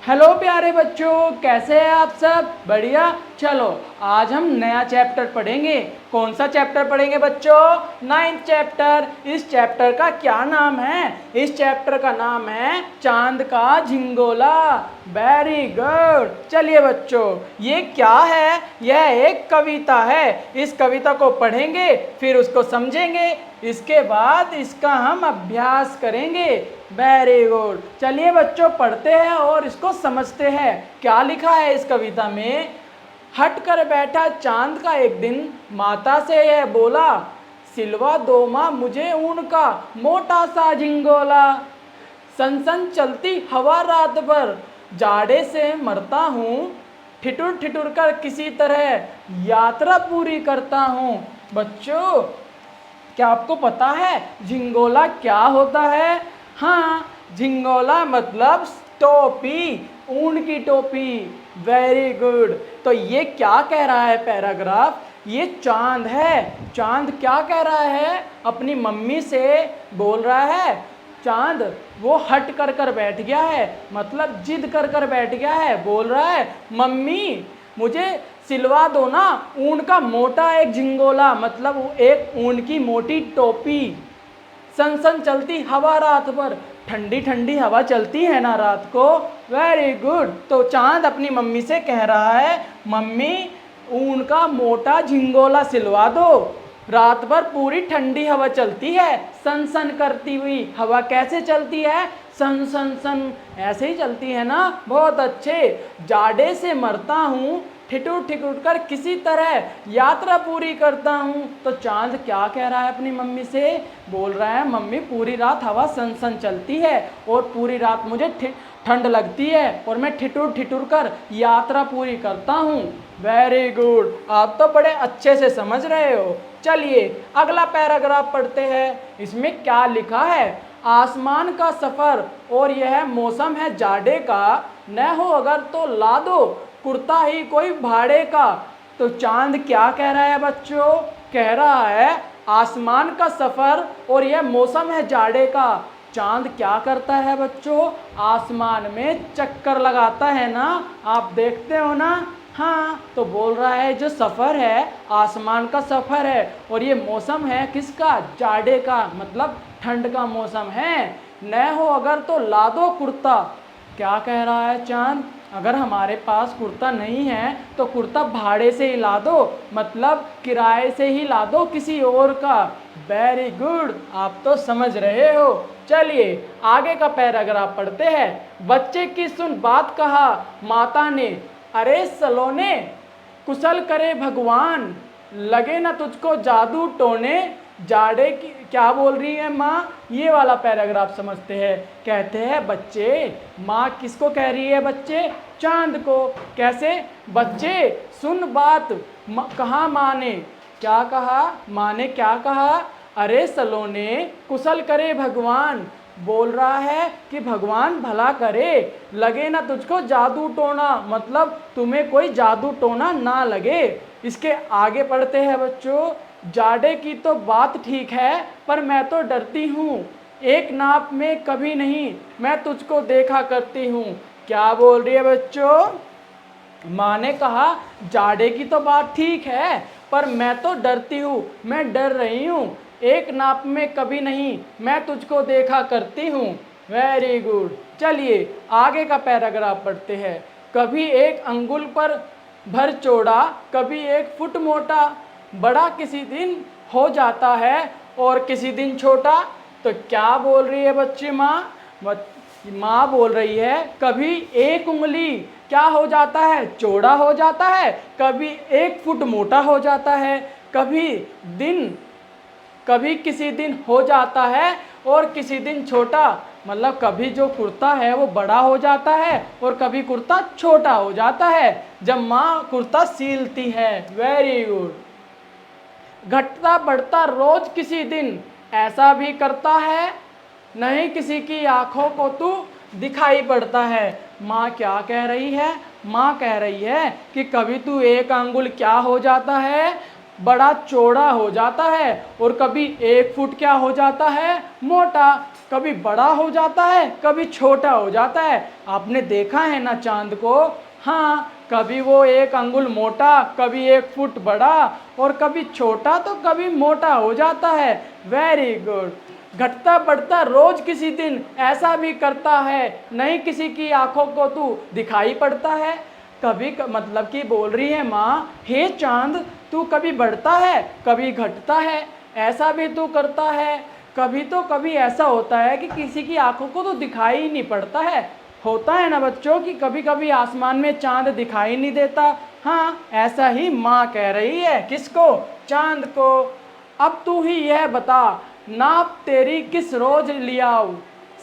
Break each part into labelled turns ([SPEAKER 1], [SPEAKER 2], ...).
[SPEAKER 1] Hello प्यारे बच्चों, कैसे हैं आप सब? बढ़िया। चलो आज हम नया चैप्टर पढ़ेंगे। कौन सा चैप्टर पढ़ेंगे बच्चों? 9th chapter. इस चैप्टर का क्या नाम है? इस चैप्टर का नाम है चांद का झिंगोला। Very good. चलिए बच्चों, ये क्या है? यह एक कविता है। इस कविता को पढ़ेंगे, फिर उसको समझेंगे, इसके बाद इसका हम अभ्यास करेंगे। Very good. चलिए बच्चों, पढ़ते हैं और इसको समझते हैं। क्या लिखा है इस कविता में? हट कर बैठा चांद का एक दिन, माता से यह बोला, सिलवा दो माँ मुझे ऊन का मोटा सा झिंगोला। सन सन चलती हवा रात भर, जाड़े से मरता हूँ, ठिठुर ठिठुर कर किसी तरह यात्रा पूरी करता हूँ। बच्चों, क्या आपको पता है झिंगोला क्या होता है? हाँ, झिंगोला मतलब टोपी, ऊन की टोपी। Very good. तो ये क्या कह रहा है पैराग्राफ? ये चांद है। चांद क्या कह रहा है? अपनी मम्मी से बोल रहा है। चांद वो हट कर बैठ गया है, मतलब जिद कर बैठ गया है। बोल रहा है, मम्मी मुझे सिलवा दो ना ऊन का मोटा एक झिंगोला, मतलब एक ऊन की मोटी टोपी। सन सन चलती हवा रात भर, ठंडी ठंडी हवा चलती है ना रात को। Very good. तो चांद अपनी मम्मी से कह रहा है, मम्मी ऊन का मोटा झिंगोला सिलवा दो। रात भर पूरी ठंडी हवा चलती है, सन सन करती हुई। हवा कैसे चलती है? सन सन सन, ऐसे ही चलती है ना। बहुत अच्छे। जाड़े से मरता हूँ, ठिठुर ठिठुर कर किसी तरह यात्रा पूरी करता हूँ। तो चांद क्या कह रहा है अपनी मम्मी से? बोल रहा है, मम्मी पूरी रात हवा सन सन चलती है और पूरी रात मुझे ठंड लगती है और मैं ठिठुर ठिठुर कर यात्रा पूरी करता हूँ। Very good. आप तो बड़े अच्छे से समझ रहे हो। चलिए अगला पैराग्राफ पढ़ते हैं। इसमें क्या लिखा है? आसमान का सफ़र और यह मौसम है जाड़े का, न हो अगर तो ला दो कुर्ता ही कोई भाड़े का। तो चांद क्या कह रहा है बच्चों? कह रहा है आसमान का सफ़र और यह मौसम है जाड़े का। चांद क्या करता है बच्चों? आसमान में चक्कर लगाता है ना, आप देखते हो ना। हाँ, तो बोल रहा है जो सफ़र है आसमान का सफ़र है और ये मौसम है किसका? जाड़े का, मतलब ठंड का मौसम है। न हो अगर तो ला दो कुर्ता। क्या कह रहा है चांद? अगर हमारे पास कुर्ता नहीं है तो कुर्ता भाड़े से ही ला दो, मतलब किराए से ही ला दो किसी और का। Very good. आप तो समझ रहे हो। चलिए आगे का पैराग्राफ पढ़ते हैं। बच्चे की सुन बात कहा माता ने, अरे सलोने कुशल करे भगवान, लगे ना तुझको जादू टोने। जाड़े की क्या बोल रही है माँ? ये वाला पैराग्राफ समझते हैं। कहते हैं बच्चे, माँ किसको कह रही है बच्चे? चांद को। कैसे? बच्चे सुन बात कहा माँ ने। क्या कहा? माँ ने क्या कहा? अरे सलोने कुशल करे भगवान। बोल रहा है कि भगवान भला करे, लगे ना तुझको जादू टोना, मतलब तुम्हें कोई जादू टोना ना लगे। इसके आगे पढ़ते हैं बच्चों। जाड़े की तो बात ठीक है पर मैं तो डरती हूँ, एक नाप में कभी नहीं मैं तुझको देखा करती हूँ। क्या बोल रही है बच्चों? माँ ने कहा जाड़े की तो बात ठीक है पर मैं तो डरती हूँ, मैं डर रही हूँ, एक नाप में कभी नहीं मैं तुझको देखा करती हूँ। Very good. चलिए आगे का पैराग्राफ पढ़ते हैं। कभी एक अंगुल पर भर चौड़ा, कभी 1 फुट मोटा, बड़ा किसी दिन हो जाता है और किसी दिन छोटा। तो क्या बोल रही है बच्चे माँ? माँ बोल रही है कभी एक उंगली क्या हो जाता है? चौड़ा हो जाता है, कभी 1 फुट मोटा हो जाता है, कभी किसी दिन हो जाता है और किसी दिन छोटा, मतलब कभी जो कुर्ता है वो बड़ा हो जाता है और कभी कुर्ता छोटा हो जाता है जब माँ कुर्ता सीलती है। Very good. घटता बढ़ता रोज किसी दिन ऐसा भी करता है, नहीं किसी की आंखों को तू दिखाई पड़ता है। माँ क्या कह रही है? माँ कह रही है कि कभी तू 1 अंगुल क्या हो जाता है? बड़ा चौड़ा हो जाता है और कभी 1 फुट क्या हो जाता है? मोटा। कभी बड़ा हो जाता है, कभी छोटा हो जाता है। आपने देखा है ना चांद को? हाँ, कभी वो 1 अंगुल मोटा, कभी 1 फुट बड़ा, और कभी छोटा तो कभी मोटा हो जाता है। Very good. घटता बढ़ता रोज किसी दिन ऐसा भी करता है, नहीं किसी की आंखों को तू दिखाई पड़ता है। कभी मतलब कि बोल रही है माँ, हे चांद, तू कभी बढ़ता है, कभी घटता है, ऐसा भी तू करता है। कभी तो कभी ऐसा होता है कि किसी की आंखों को तो दिखाई ही नहीं पड़ता है। होता है ना बच्चों कि कभी कभी आसमान में चांद दिखाई नहीं देता। हाँ, ऐसा ही माँ कह रही है। किसको? चांद को। अब तू ही यह बता, नाप तेरी किस रोज लियाऊं,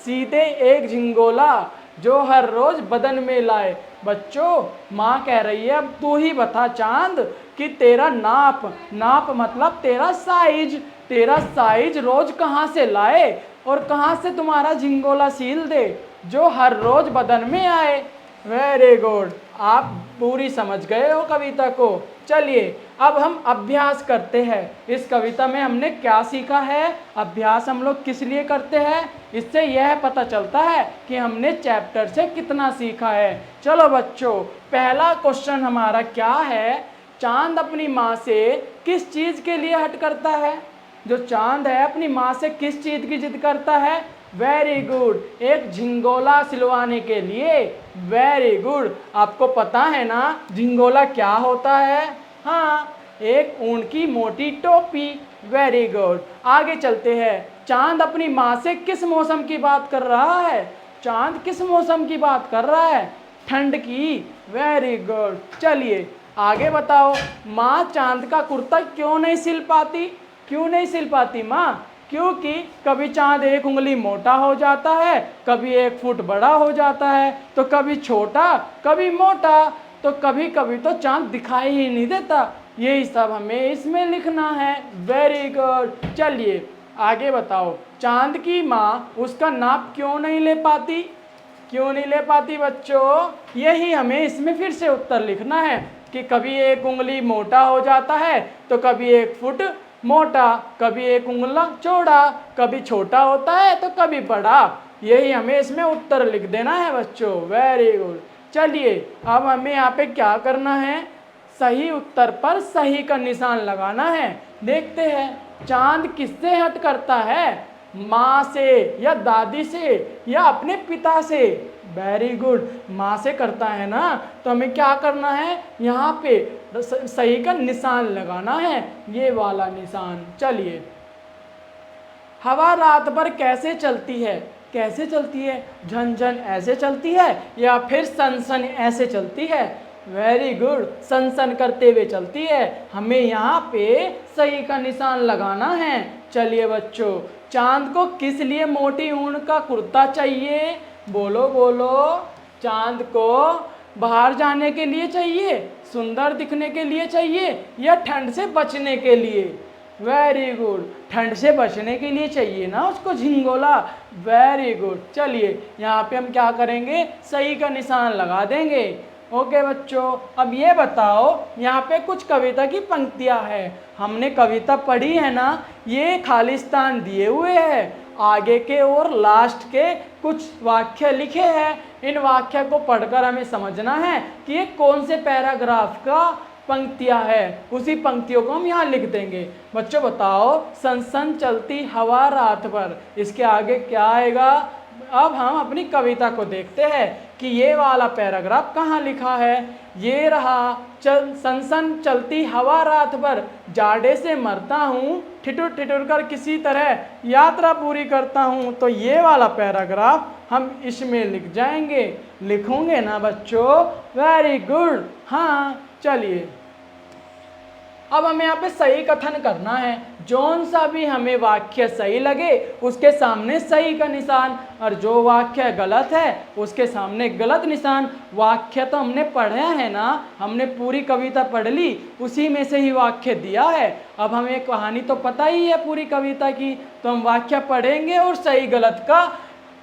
[SPEAKER 1] सीधे एक झिंगोला जो हर रोज बदन में लाए। बच्चों, माँ कह रही है अब तू ही बता चांद कि तेरा नाप, नाप मतलब तेरा साइज रोज कहाँ से लाए और कहाँ से तुम्हारा झिंगोला सील दे जो हर रोज बदन में आए। वेरी गुड, आप पूरी समझ गए हो कविता को। चलिए अब हम अभ्यास करते हैं। इस कविता में हमने क्या सीखा है? अभ्यास हम लोग किस लिए करते हैं? इससे यह पता चलता है कि हमने चैप्टर से कितना सीखा है। चलो बच्चों, पहला क्वेश्चन हमारा क्या है? चांद अपनी माँ से किस चीज़ के लिए हट करता है? जो चांद है अपनी माँ से किस चीज़ की जिद करता है? वेरी गुड, एक झिंगोला सिलवाने के लिए। वेरी गुड, आपको पता है ना झिंगोला क्या होता है? हाँ, एक ऊन की मोटी टोपी। वेरी गुड, आगे चलते हैं। चांद अपनी माँ से किस मौसम की बात कर रहा है? चांद किस मौसम की बात कर रहा है? ठंड की। वेरी गुड, चलिए आगे बताओ। माँ चांद का कुर्ता क्यों नहीं सिल पाती? क्यों नहीं सिल पाती माँ? क्योंकि कभी चांद 1 उंगली मोटा हो जाता है, कभी 1 फुट बड़ा हो जाता है, तो कभी छोटा कभी मोटा, तो कभी कभी तो चांद दिखाई ही नहीं देता। यही सब हमें इसमें लिखना है। वेरी गुड, चलिए आगे बताओ। चांद की माँ उसका नाप क्यों नहीं ले पाती? क्यों नहीं ले पाती बच्चों? यही हमें इसमें फिर से उत्तर लिखना है कि कभी 1 उंगली मोटा हो जाता है, तो कभी 1 फुट मोटा, कभी 1 उंगला चौड़ा, कभी छोटा होता है तो कभी बड़ा। यही हमें इसमें उत्तर लिख देना है बच्चों। वेरी गुड, चलिए अब हमें यहाँ पे क्या करना है? सही उत्तर पर सही का निशान लगाना है। देखते हैं चांद किससे हट करता है? माँ से या दादी से या अपने पिता से? वेरी गुड, माँ से करता है ना, तो हमें क्या करना है? यहाँ पे सही का निशान लगाना है, ये वाला निशान। चलिए, हवा रात भर कैसे चलती है? कैसे चलती है? झनझन ऐसे चलती है या फिर सनसन ऐसे चलती है? वेरी गुड, सनसन करते हुए चलती है। हमें यहाँ पे सही का निशान लगाना है। चलिए बच्चों, चांद को किस लिए मोटी ऊन का कुर्ता चाहिए? बोलो बोलो। चांद को बाहर जाने के लिए चाहिए, सुंदर दिखने के लिए चाहिए, या ठंड से बचने के लिए? वेरी गुड, ठंड से बचने के लिए चाहिए ना उसको झिंगोला। वेरी गुड, चलिए यहाँ पे हम क्या करेंगे? सही का निशान लगा देंगे। ओके बच्चों, अब ये बताओ, यहाँ पे कुछ कविता की पंक्तियाँ हैं। हमने कविता पढ़ी है ना, ये खालिस्तान दिए हुए हैं। आगे के और लास्ट के कुछ वाक्य लिखे हैं। इन वाक्य को पढ़कर हमें समझना है कि ये कौन से पैराग्राफ का पंक्तियाँ है। उसी पंक्तियों को हम यहाँ लिख देंगे। बच्चों बताओ, सन चलती हवा रात भर, इसके आगे क्या आएगा? अब हम अपनी कविता को देखते हैं कि ये वाला पैराग्राफ कहाँ लिखा है। ये रहा, सन चलती हवा रात भर, जाड़े से मरता हूँ, ठिठुर ठिठुर कर किसी तरह यात्रा पूरी करता हूँ। तो ये वाला पैराग्राफ हम इसमें लिख जाएंगे। लिखोगे ना बच्चों? Very good. हाँ, चलिए अब हमें यहाँ पे सही कथन करना है। जौन सा भी हमें वाक्य सही लगे उसके सामने सही का निशान, और जो वाक्य गलत है उसके सामने गलत निशान। वाक्य तो हमने पढ़ा है ना, हमने पूरी कविता पढ़ ली, उसी में से ही वाक्य दिया है। अब हमें कहानी तो पता ही है पूरी कविता की, तो हम वाक्य पढ़ेंगे और सही गलत का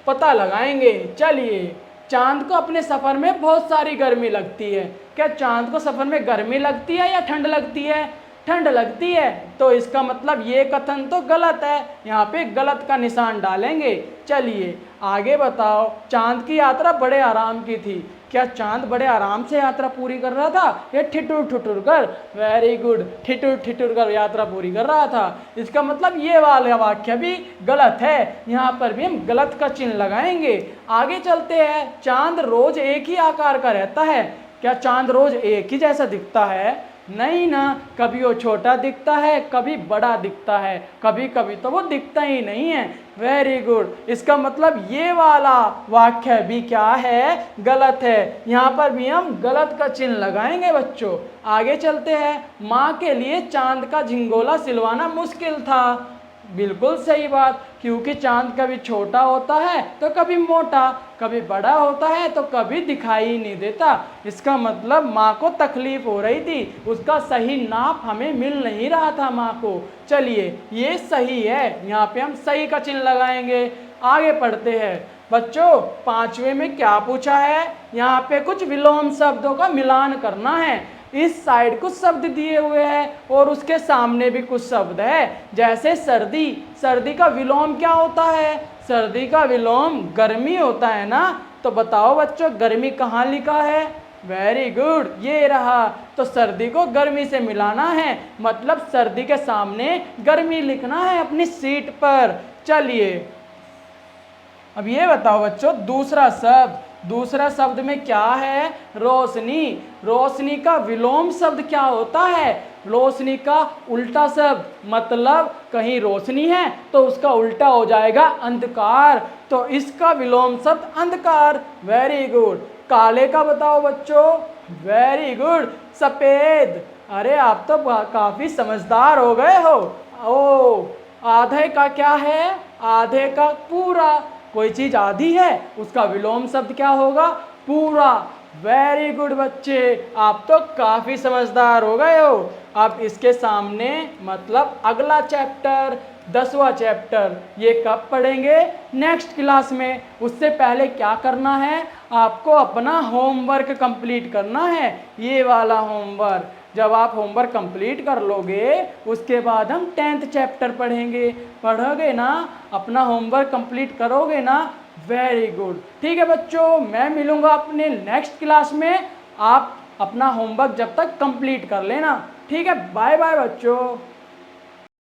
[SPEAKER 1] पता लगाएंगे। चलिए, चांद को अपने सफ़र में बहुत सारी गर्मी लगती है। क्या चांद को सफ़र में गर्मी लगती है या ठंड लगती है? ठंड लगती है। तो इसका मतलब ये कथन तो गलत है, यहाँ पे गलत का निशान डालेंगे। चलिए आगे बताओ, चांद की यात्रा बड़े आराम की थी। क्या चांद बड़े आराम से यात्रा पूरी कर रहा था या ठिठुर ठिठुर कर? वेरी गुड, ठिठुर ठिठुर कर यात्रा पूरी कर रहा था। इसका मतलब ये वाला वाक्य भी गलत है, यहाँ पर भी हम गलत का चिन्ह लगाएंगे। आगे चलते हैं, चांद रोज एक ही आकार का रहता है। क्या चांद रोज एक ही जैसा दिखता है? नहीं ना, कभी वो छोटा दिखता है, कभी बड़ा दिखता है, कभी कभी तो वो दिखता ही नहीं है। वेरी गुड, इसका मतलब ये वाला वाक्य भी क्या है? गलत है। यहाँ पर भी हम गलत का चिन्ह लगाएंगे बच्चों। आगे चलते हैं, माँ के लिए चांद का झिंगोला सिलवाना मुश्किल था। बिल्कुल सही बात, क्योंकि चांद कभी छोटा होता है तो कभी मोटा, कभी बड़ा होता है तो कभी दिखाई ही नहीं देता। इसका मतलब माँ को तकलीफ हो रही थी, उसका सही नाप हमें मिल नहीं रहा था माँ को। चलिए ये सही है, यहाँ पे हम सही का चिन्ह लगाएंगे। आगे पढ़ते हैं बच्चों, पांचवें में क्या पूछा है? यहाँ पे कुछ विलोम शब्दों का मिलान करना है। इस साइड कुछ शब्द दिए हुए हैं और उसके सामने भी कुछ शब्द है। जैसे सर्दी, सर्दी का विलोम क्या होता है? सर्दी का विलोम गर्मी होता है ना। तो बताओ बच्चों, गर्मी कहाँ लिखा है? वेरी गुड, ये रहा। तो सर्दी को गर्मी से मिलाना है, मतलब सर्दी के सामने गर्मी लिखना है अपनी सीट पर। चलिए अब ये बताओ बच्चों, दूसरा शब्द में क्या है? रोशनी। रोशनी का विलोम शब्द क्या होता है? रोशनी का उल्टा शब्द, मतलब कहीं रोशनी है तो उसका उल्टा हो जाएगा अंधकार, तो इसका विलोम शब्द अंधकार। Very good. काले का बताओ बच्चों। वेरी गुड, सफेद। अरे आप तो काफी समझदार हो गए हो। ओ, आधे का क्या है? आधे का पूरा। कोई चीज आधी है, उसका विलोम शब्द क्या होगा? पूरा। वेरी गुड बच्चे, आप तो काफी समझदार हो गए हो। अब इसके सामने मतलब अगला चैप्टर, 10वां चैप्टर, ये कब पढ़ेंगे? नेक्स्ट क्लास में। उससे पहले क्या करना है? आपको अपना होमवर्क कंप्लीट करना है, ये वाला होमवर्क। जब आप होमवर्क कंप्लीट कर लोगे उसके बाद हम 10th चैप्टर पढ़ेंगे। पढ़ोगे ना? अपना होमवर्क कंप्लीट करोगे ना? Very good. ठीक है बच्चों, मैं मिलूंगा अपने नेक्स्ट क्लास में। आप अपना होमवर्क जब तक कंप्लीट कर लेना। ठीक है, बाय बाय बच्चों।